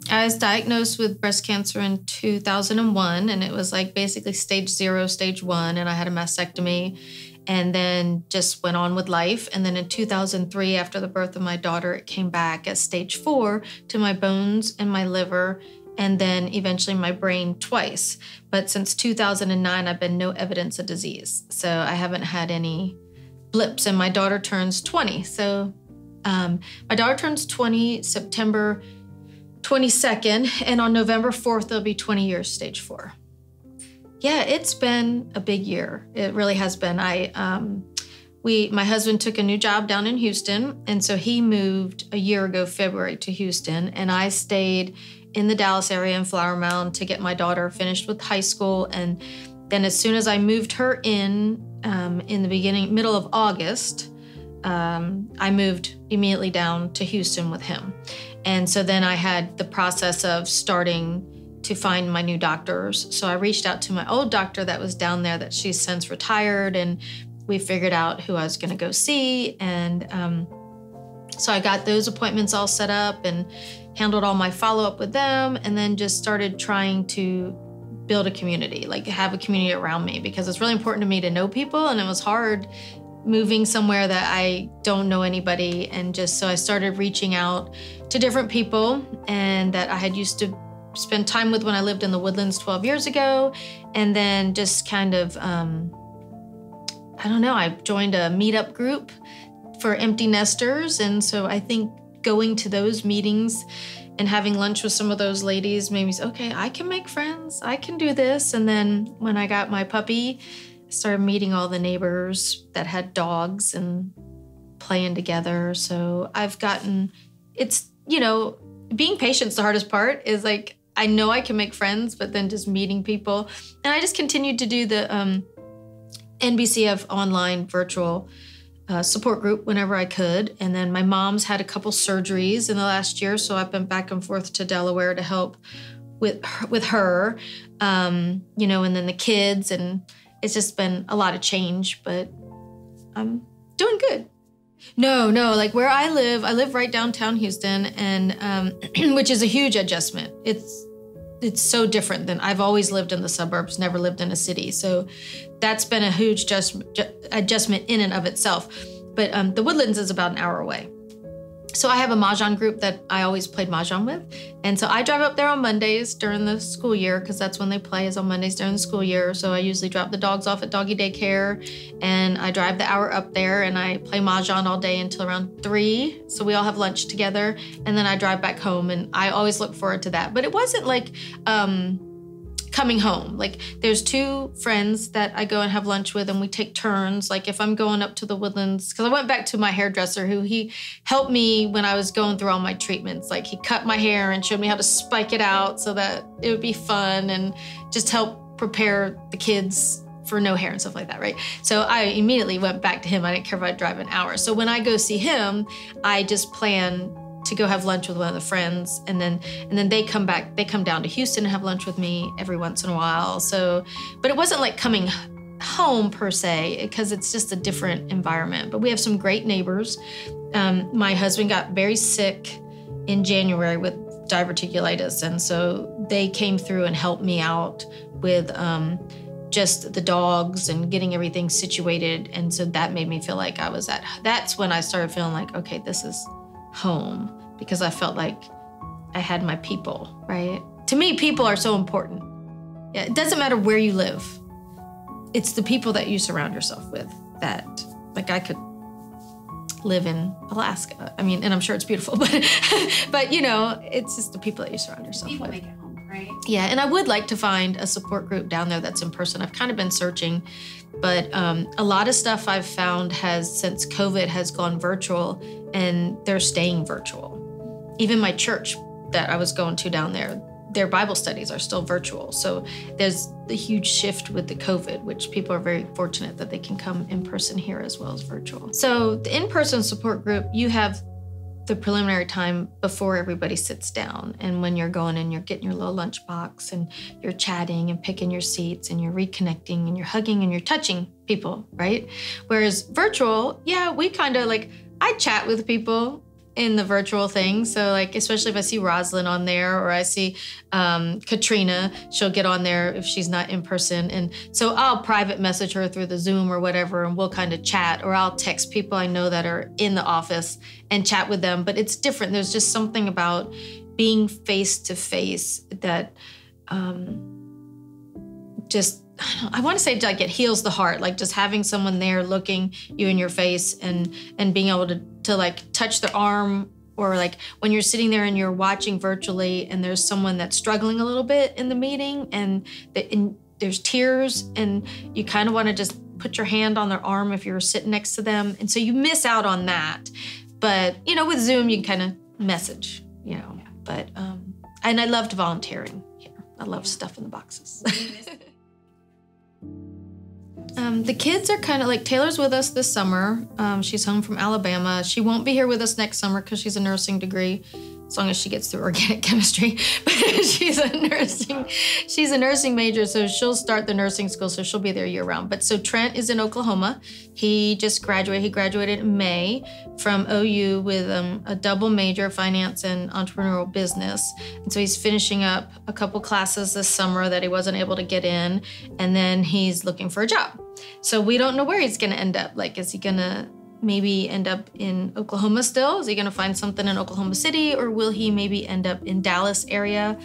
I was diagnosed with breast cancer in 2001, and it was like basically stage 0, stage 1, and I had a mastectomy and then just went on with life. And then in 2003, after the birth of my daughter, it came back at stage 4 to my bones and my liver, and then eventually my brain twice. But since 2009, I've been no evidence of disease. So I haven't had any blips, and my daughter turns 20. So my daughter turns 20 September 22nd, and on November 4th, there'll be 20 years, stage 4. Yeah, it's been a big year. It really has been. My husband took a new job down in Houston, and so he moved a year ago, February, to Houston, and I stayed in the Dallas area in Flower Mound to get my daughter finished with high school. And then as soon as I moved her in the middle of August, I moved immediately down to Houston with him. And so then I had the process of starting to find my new doctors. So I reached out to my old doctor that was down there that she's since retired, and we figured out who I was going to go see. And so I got those appointments all set up and handled all my follow-up with them, and then just started trying to build a community, like have a community around me, because it's really important to me to know people, and it was hard moving somewhere that I don't know anybody. And just so I started reaching out to different people and that I had used to spend time with when I lived in the Woodlands 12 years ago. And then just kind of, I joined a meetup group for empty nesters. And so I think going to those meetings and having lunch with some of those ladies made me say, okay, I can make friends, I can do this. And then when I got my puppy, I started meeting all the neighbors that had dogs and playing together. So being patient's the hardest part. Is like, I know I can make friends, but then just meeting people. And I just continued to do the NBCF online virtual support group whenever I could. And then my mom's had a couple surgeries in the last year, so I've been back and forth to Delaware to help with her, and then the kids, and it's just been a lot of change, but I'm doing good. No, like where I live right downtown Houston, and which is a huge adjustment. It's so different than I've always lived in the suburbs, never lived in a city. So that's been a huge adjustment in and of itself. But the Woodlands is about an hour away. So I have a Mahjong group that I always played Mahjong with. And so I drive up there on Mondays during the school year, because that's when they play, is on Mondays during the school year. So I usually drop the dogs off at doggy daycare, and I drive the hour up there, and I play Mahjong all day until around 3. So we all have lunch together, and then I drive back home, and I always look forward to that. But it wasn't like coming home. Like, there's 2 friends that I go and have lunch with, and we take turns. Like, if I'm going up to the Woodlands, because I went back to my hairdresser, who he helped me when I was going through all my treatments. Like, he cut my hair and showed me how to spike it out so that it would be fun, and just help prepare the kids for no hair and stuff like that, right? So I immediately went back to him. I didn't care if I drive an hour. So when I go see him, I just plan to go have lunch with one of the friends, and then they come down to Houston and have lunch with me every once in a while. So, but it wasn't like coming home per se, because it's just a different environment. But we have some great neighbors. My husband got very sick in January with diverticulitis, and so they came through and helped me out with just the dogs and getting everything situated. And so that made me feel like that's when I started feeling like, okay, this is home, because I felt like I had my people, right? To me, people are so important. Yeah, it doesn't matter where you live. It's the people that you surround yourself with that, like, I could live in Alaska. I mean, and I'm sure it's beautiful, but it's just the people that you surround yourself with. People make it home, right? Yeah, and I would like to find a support group down there that's in person. I've kind of been searching, but a lot of stuff I've found since COVID has gone virtual, and they're staying virtual. Even my church that I was going to down there, their Bible studies are still virtual. So there's the huge shift with the COVID, which people are very fortunate that they can come in person here as well as virtual. So the in-person support group, you have the preliminary time before everybody sits down. And when you're going and you're getting your little lunch box, and you're chatting and picking your seats, and you're reconnecting and you're hugging and you're touching people, right? Whereas virtual, yeah, we kind of like, I chat with people in the virtual thing. So like, especially if I see Rosalind on there or I see Katrina, she'll get on there if she's not in person. And so I'll private message her through the Zoom or whatever, and we'll kind of chat, or I'll text people I know that are in the office and chat with them. But it's different. There's just something about being face to face that I want to say like it heals the heart, like just having someone there looking you in your face and being able to like touch their arm, or like when you're sitting there and you're watching virtually and there's someone that's struggling a little bit in the meeting and there's tears and you kind of want to just put your hand on their arm if you're sitting next to them. And so you miss out on that. But, you know, with Zoom, you can kind of message, you know, but, and I loved volunteering here. I love stuff in the boxes. The kids are kind of like, Taylor's with us this summer. She's home from Alabama. She won't be here with us next summer because she's a nursing degree, as long as she gets through organic chemistry. But she's a nursing major, so she'll start the nursing school, so she'll be there year round. But so Trent is in Oklahoma. He just graduated. He graduated in May from OU with a double major, finance and entrepreneurial business. And so he's finishing up a couple classes this summer that he wasn't able to get in, and then he's looking for a job. So we don't know where he's going to end up. Like, is he going to maybe end up in Oklahoma still? Is he going to find something in Oklahoma City, or will he maybe end up in Dallas area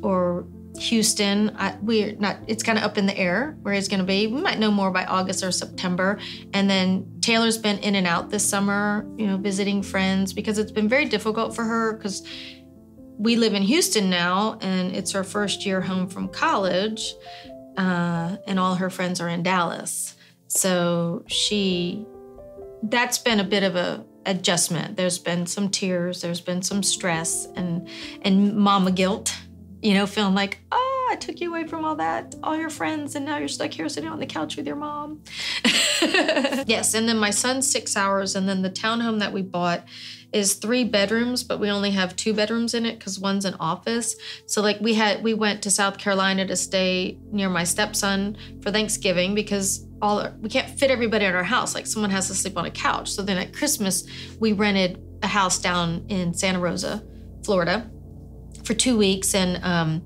or Houston? We're not. It's kind of up in the air where he's going to be. We might know more by August or September. And then Taylor's been in and out this summer, you know, visiting friends, because it's been very difficult for her because we live in Houston now and it's her first year home from college, and all her friends are in Dallas. So that's been a bit of a adjustment. There's been some tears, there's been some stress and mama guilt, you know, feeling like, oh, I took you away from all that, all your friends, and now you're stuck here sitting on the couch with your mom. Yes, and then my son's 6 hours, and then the townhome that we bought is 3 bedrooms, but we only have 2 bedrooms in it because one's an office. So like we went to South Carolina to stay near my stepson for Thanksgiving because we can't fit everybody in our house. Like someone has to sleep on a couch. So then at Christmas, we rented a house down in Santa Rosa, Florida for 2 weeks and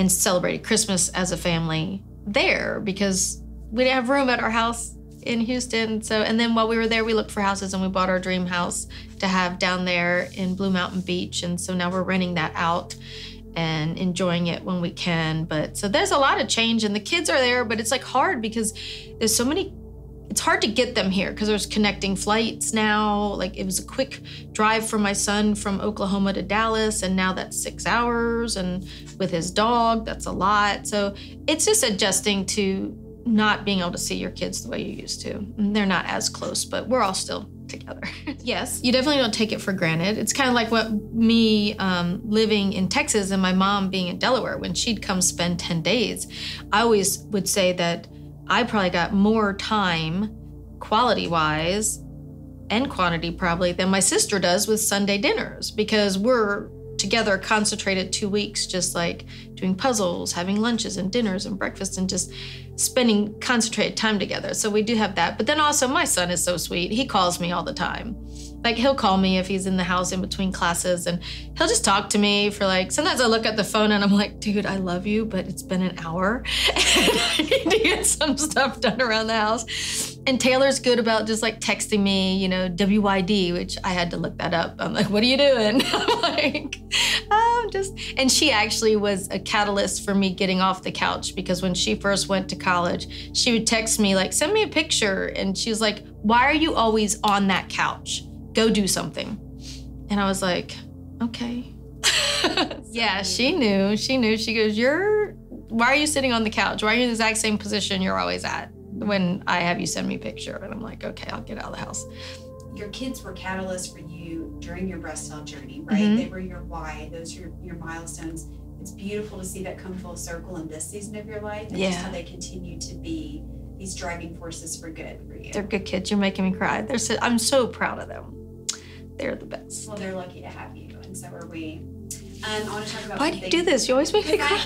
celebrated Christmas as a family there because we didn't have room at our house in Houston. So, and then while we were there, we looked for houses and we bought our dream house to have down there in Blue Mountain Beach. And so now we're renting that out and enjoying it when we can. But so there's a lot of change and the kids are there, but it's like hard because there's so many, it's hard to get them here because there's connecting flights now. Like it was a quick drive for my son from Oklahoma to Dallas, and now that's 6 hours, and with his dog, that's a lot. So it's just adjusting to not being able to see your kids the way you used to. And they're not as close, but we're all still together. Yes, you definitely don't take it for granted. It's kind of like what me living in Texas and my mom being in Delaware. When she'd come spend 10 days, I always would say that I probably got more time quality-wise and quantity probably than my sister does with Sunday dinners, because we're together concentrated 2 weeks, just like doing puzzles, having lunches and dinners and breakfast and just spending concentrated time together. So we do have that. But then also my son is so sweet. He calls me all the time. Like he'll call me if he's in the house in between classes and he'll just talk to me for like, sometimes I look at the phone and I'm like, dude, I love you, but it's been an hour and I need to get some stuff done around the house. And Taylor's good about just like texting me, you know, WYD, which I had to look that up. I'm like, what are you doing? I'm like, and she actually was a catalyst for me getting off the couch, because when she first went to college, she would text me like, send me a picture. And she was like, why are you always on that couch? Go do something. And I was like, okay. Yeah, she knew. She goes, why are you sitting on the couch? Why are you in the exact same position you're always at when I have you send me a picture? And I'm like, okay, I'll get out of the house. Your kids were catalysts for you during your breast cell journey, right? Mm-hmm. They were your why, those are your milestones. It's beautiful to see that come full circle in this season of your life, and just how they continue to be these driving forces for good for you. They're good kids. You're making me cry. I'm so proud of them. They're the best. Well, they're lucky to have you, and so are we. I want to talk about. Why do you do this? You always make me cry.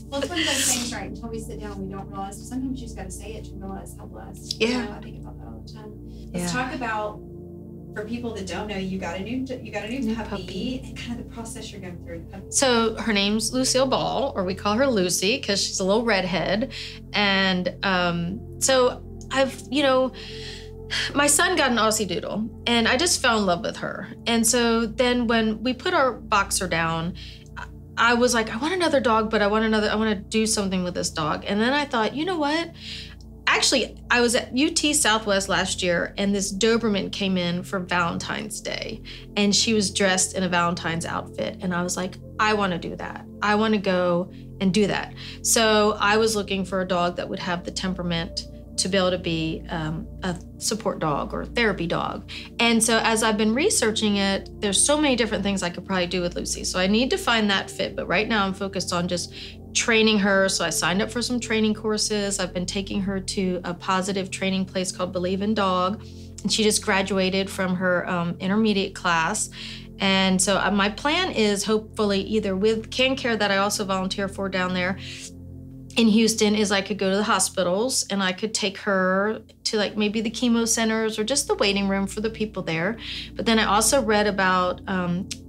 Well, it's one of those things, right? Until we sit down, we don't realize. Sometimes you just got to say it to realize how blessed. Yeah. You know, I think about that all the time. Let's talk about, for people that don't know, you got a new puppy and kind of the process you're going through. So her name's Lucille Ball, or we call her Lucy because she's a little redhead. And so I've, my son got an Aussie Doodle and I just fell in love with her. And so then when we put our boxer down, I was like, I want another dog, but I want to do something with this dog. And then I thought, you know what? Actually, I was at UT Southwest last year and this Doberman came in for Valentine's Day and she was dressed in a Valentine's outfit. And I was like, I want to do that. I want to go and do that. So I was looking for a dog that would have the temperament to be able to be a support dog or therapy dog. And so as I've been researching it, there's so many different things I could probably do with Lucy. So I need to find that fit. But right now I'm focused on just training her. So I signed up for some training courses. I've been taking her to a positive training place called Believe in Dog. And she just graduated from her intermediate class. And so my plan is hopefully either with Can Care that I also volunteer for down there in Houston is I could go to the hospitals and I could take her to like maybe the chemo centers or just the waiting room for the people there. But then I also read about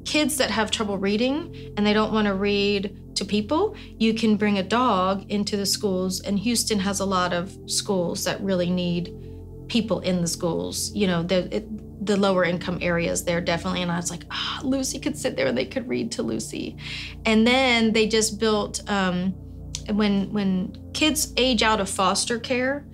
kids that have trouble reading and they don't want to read to people. You can bring a dog into the schools, and Houston has a lot of schools that really need people in the schools. The lower income areas there definitely. And I was like, Lucy could sit there and they could read to Lucy. And then they just built, when kids age out of foster care,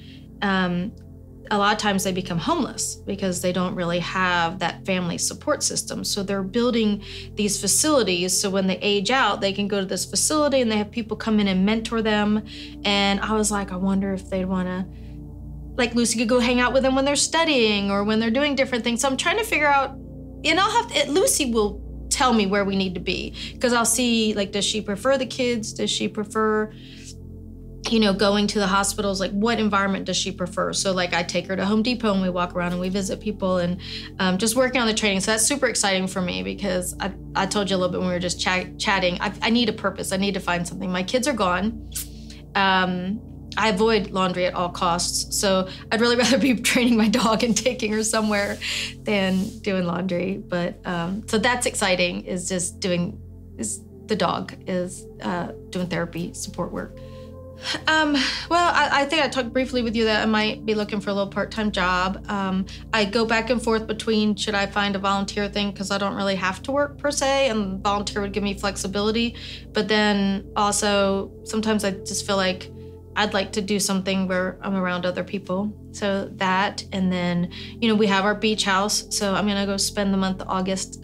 a lot of times they become homeless because they don't really have that family support system. So they're building these facilities so when they age out, they can go to this facility and they have people come in and mentor them. And I was like, I wonder if they'd want to, like Lucy could go hang out with them when they're studying or when they're doing different things. So I'm trying to figure out, and Lucy will tell me where we need to be because I'll see, like, does she prefer the kids? Does she prefer, going to the hospitals? Like, what environment does she prefer? So like I take her to Home Depot and we walk around and we visit people and just working on the training. So that's super exciting for me because I told you a little bit when we were just chatting, I need a purpose. I need to find something. My kids are gone. I avoid laundry at all costs. So I'd really rather be training my dog and taking her somewhere than doing laundry. But so that's exciting, the dog is doing therapy support work. Well, I think I talked briefly with you that I might be looking for a little part-time job. I go back and forth between should I find a volunteer thing because I don't really have to work per se, and volunteer would give me flexibility. But then also sometimes I just feel like I'd like to do something where I'm around other people. So that, and then, we have our beach house. So I'm gonna go spend the month of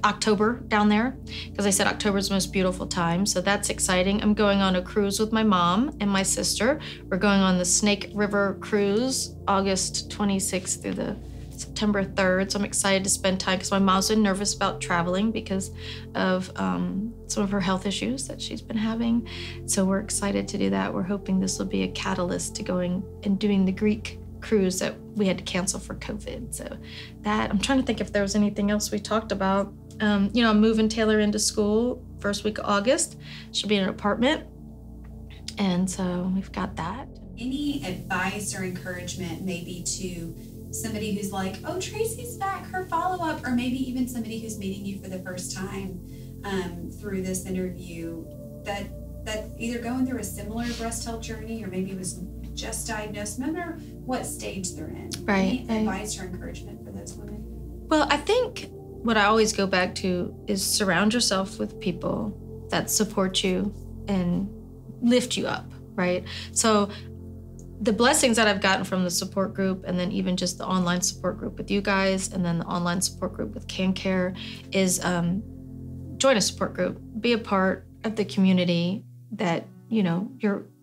October down there because I said October is the most beautiful time. So that's exciting. I'm going on a cruise with my mom and my sister. We're going on the Snake River cruise, August 26th through the September 3rd. So I'm excited to spend time because my mom's been nervous about traveling because of some of her health issues that she's been having. So we're excited to do that. We're hoping this will be a catalyst to going and doing the Greek cruise that we had to cancel for COVID. So that, I'm trying to think if there was anything else we talked about. I'm moving Taylor into school first week of August. She'll be in an apartment. And so we've got that. Any advice or encouragement maybe to somebody who's like, oh, Tracy's back, her follow-up, or maybe even somebody who's meeting you for the first time through this interview that either going through a similar breast health journey or maybe was just diagnosed, no matter what stage they're in. Right. Any advice or encouragement for those women? Well, I think what I always go back to is surround yourself with people that support you and lift you up, right? So the blessings that I've gotten from the support group, and then even just the online support group with you guys, and then the online support group with Can Care, is join a support group, be a part of the community that,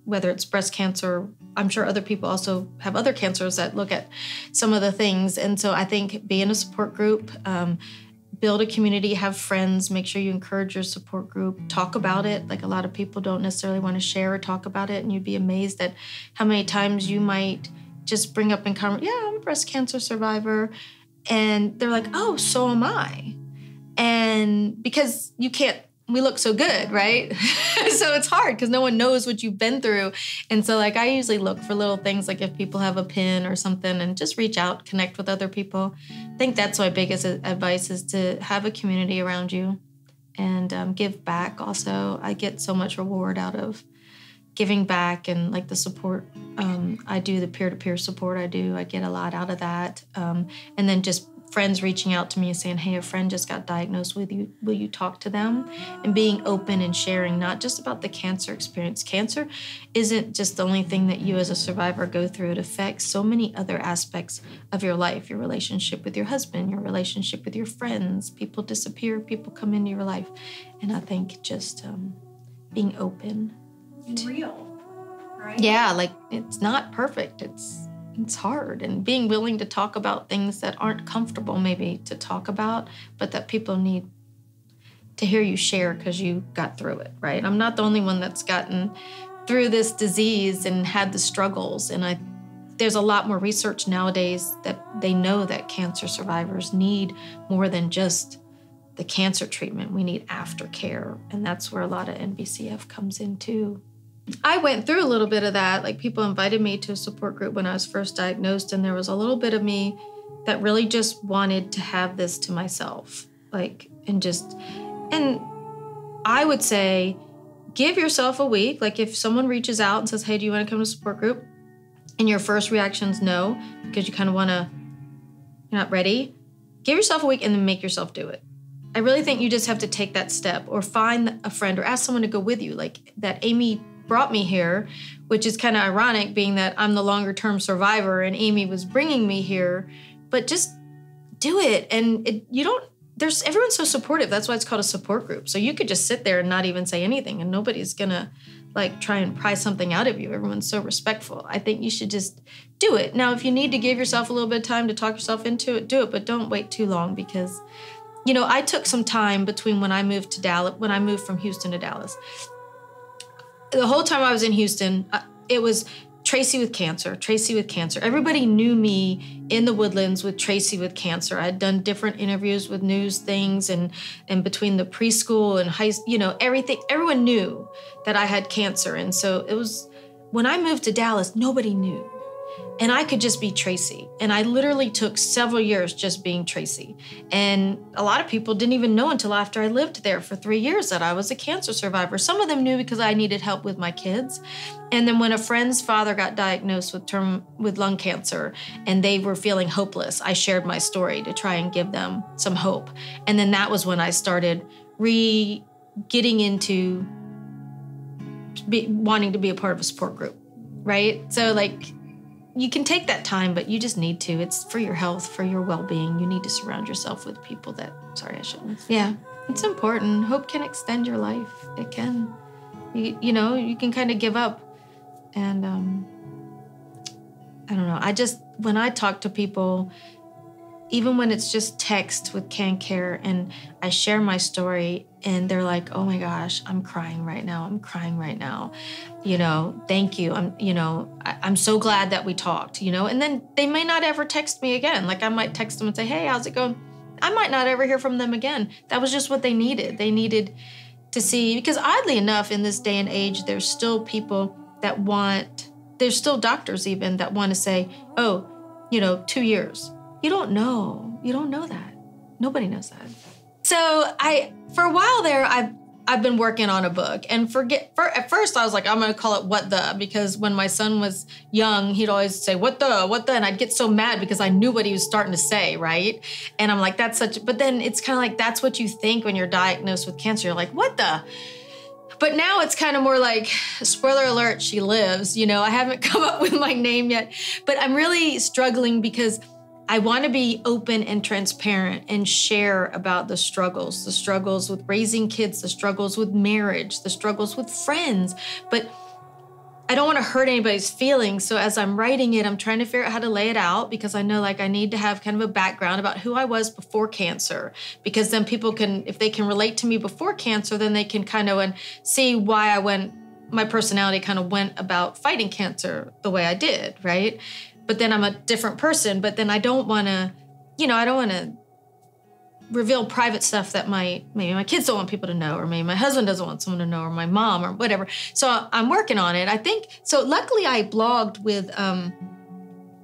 whether it's breast cancer, I'm sure other people also have other cancers that look at some of the things. And so I think be in a support group, build a community, have friends, make sure you encourage your support group, talk about it. Like a lot of people don't necessarily want to share or talk about it. And you'd be amazed at how many times you might just bring up in conversation, yeah, I'm a breast cancer survivor. And they're like, oh, so am I. And because you can't we look so good, right? So it's hard because no one knows what you've been through. And so like I usually look for little things, like if people have a pin or something, and just reach out, connect with other people. I think that's my biggest advice, is to have a community around you and give back also. I get so much reward out of giving back, and like the support I do, the peer-to-peer support I do, I get a lot out of that. And then just friends reaching out to me and saying, hey, a friend just got diagnosed with you. Will you talk to them? And being open and sharing, not just about the cancer experience. Cancer isn't just the only thing that you as a survivor go through. It affects so many other aspects of your life, your relationship with your husband, your relationship with your friends. People disappear, people come into your life. And I think just being open. And real, right? Yeah, like it's not perfect. It's hard, and being willing to talk about things that aren't comfortable maybe to talk about, but that people need to hear you share because you got through it, right? I'm not the only one that's gotten through this disease and had the struggles. And there's a lot more research nowadays that they know that cancer survivors need more than just the cancer treatment. We need aftercare, and that's where a lot of NBCF comes in too. I went through a little bit of that. Like people invited me to a support group when I was first diagnosed, and there was a little bit of me that really just wanted to have this to myself. And I would say, give yourself a week. Like if someone reaches out and says, hey, do you want to come to a support group? And your first reaction is no, because you kind of you're not ready. Give yourself a week and then make yourself do it. I really think you just have to take that step, or find a friend or ask someone to go with you. Like that Amy brought me here, which is kind of ironic being that I'm the longer term survivor and Amy was bringing me here, but just do it. And everyone's so supportive. That's why it's called a support group. So you could just sit there and not even say anything, and nobody's gonna like try and pry something out of you. Everyone's so respectful. I think you should just do it. Now, if you need to give yourself a little bit of time to talk yourself into it, do it, but don't wait too long, because I took some time between when I moved from Houston to Dallas. The whole time I was in Houston, it was Tracy with cancer, Tracy with cancer. Everybody knew me in the Woodlands with Tracy with cancer. I had done different interviews with news things, and between the preschool and high, everything, everyone knew that I had cancer. And so it was, when I moved to Dallas, nobody knew. And I could just be Tracy. And I literally took several years just being Tracy. And a lot of people didn't even know until after I lived there for 3 years that I was a cancer survivor. Some of them knew because I needed help with my kids. And then when a friend's father got diagnosed with lung cancer and they were feeling hopeless, I shared my story to try and give them some hope. And then that was when I started getting into wanting to be a part of a support group, right? So you can take that time, but you just need to. It's for your health, for your well-being. You need to surround yourself with people I shouldn't. Yeah, it's important. Hope can extend your life. It can. You can kind of give up. And I don't know. When I talk to people, even when it's just text with Can Care, and I share my story and they're like, oh my gosh, I'm crying right now. I'm crying right now. Thank you. I'm so glad that we talked, and then they may not ever text me again. Like I might text them and say, hey, how's it going? I might not ever hear from them again. That was just what they needed. They needed to see, because oddly enough, in this day and age, there's still people there's still doctors even that want to say, 2 years. You don't know. You don't know that. Nobody knows that. So for a while there, I've been working on a book, and at first I was like, I'm going to call it What the, because when my son was young, he'd always say, what the, and I'd get so mad because I knew what he was starting to say, right? And I'm like, but then it's kind of like, that's what you think when you're diagnosed with cancer. You're like, what the? But now it's kind of more like, spoiler alert, she lives. I haven't come up with my name yet, but I'm really struggling because I want to be open and transparent and share about the struggles with raising kids, the struggles with marriage, the struggles with friends. But I don't want to hurt anybody's feelings. So as I'm writing it, I'm trying to figure out how to lay it out, because I know I need to have kind of a background about who I was before cancer, because then people can, if they can relate to me before cancer, then they can kind of see why my personality kind of went about fighting cancer the way I did, right? But then I'm a different person, but then I don't want to reveal private stuff that maybe my kids don't want people to know, or maybe my husband doesn't want someone to know, or my mom, or whatever. So I'm working on it. I think, so luckily I blogged with,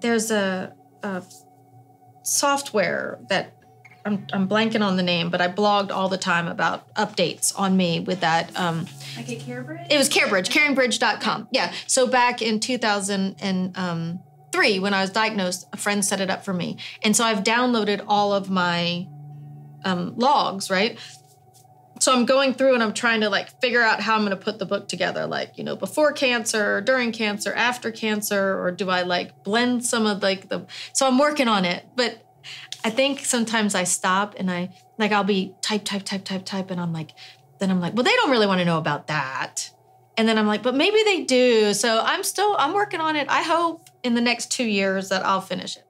there's a software that, I'm blanking on the name, but I blogged all the time about updates on me with that. Like a CareBridge? It was CareBridge, caringbridge.com. Yeah. So back in 2003, when I was diagnosed, a friend set it up for me. And so I've downloaded all of my logs, right? So I'm going through and I'm trying to like figure out how I'm going to put the book together, like, before cancer, during cancer, after cancer, or do I like blend some of like so I'm working on it. But I think sometimes I stop and I'll be type, and I'm like, well, they don't really want to know about that. And then I'm like, but maybe they do. So I'm working on it. I hope in the next 2 years that I'll finish it.